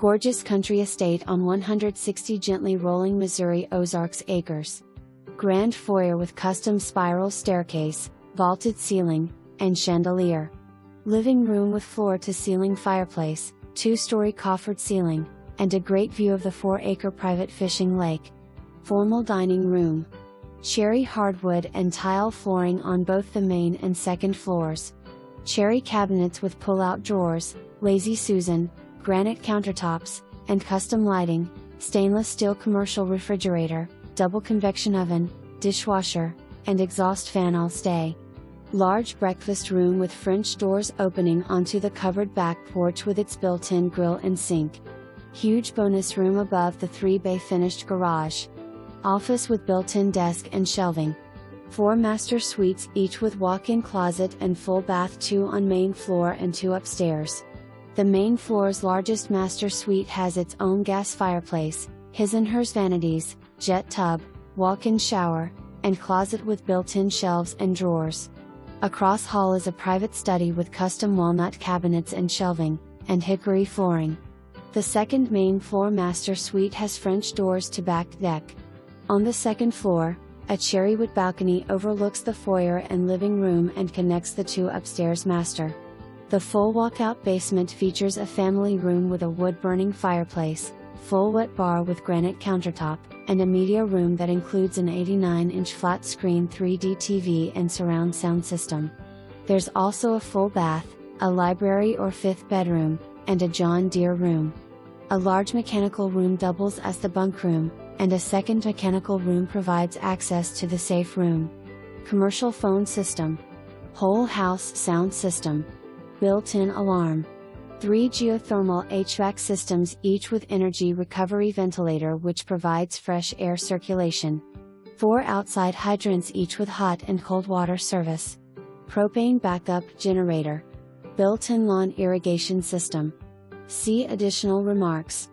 Gorgeous country estate on 160 gently rolling Missouri Ozarks acres. Grand foyer with custom spiral staircase, vaulted ceiling, and chandelier. Living room with floor-to-ceiling fireplace, 2-story coffered ceiling, and a great view of the 4-acre private fishing lake. Formal dining room. Cherry hardwood and tile flooring on both the main and second floors. Cherry cabinets with pull-out drawers, Lazy Susan, granite countertops, and custom lighting, stainless steel commercial refrigerator, double convection oven, dishwasher, and exhaust fan all stay. Large breakfast room with French doors opening onto the covered back porch with its built-in grill and sink. Huge bonus room above the 3-bay finished garage. Office with built-in desk and shelving. 4 master suites each with walk-in closet and full bath, 2 on main floor and 2 upstairs. The main floor's largest master suite has its own gas fireplace, his and hers vanities, jet tub, walk-in shower, and closet with built-in shelves and drawers. Across hall is a private study with custom walnut cabinets and shelving, and hickory flooring. The second main floor master suite has French doors to back deck. On the second floor, a cherrywood balcony overlooks the foyer and living room and connects the 2 upstairs master. The full walkout basement features a family room with a wood-burning fireplace, full wet bar with granite countertop, and a media room that includes an 89-inch flat-screen 3D TV and surround sound system. There's also a full bath, a library or 5th bedroom, and a John Deere room. A large mechanical room doubles as the bunkroom, and a second mechanical room provides access to the safe room. Commercial phone system. Whole house sound system. Built-in alarm. 3 geothermal HVAC systems each with Energy Recovery Ventilator which provides fresh air circulation. 4 outside hydrants each with hot and cold water service. Propane backup generator. Built-in lawn irrigation system. See additional remarks.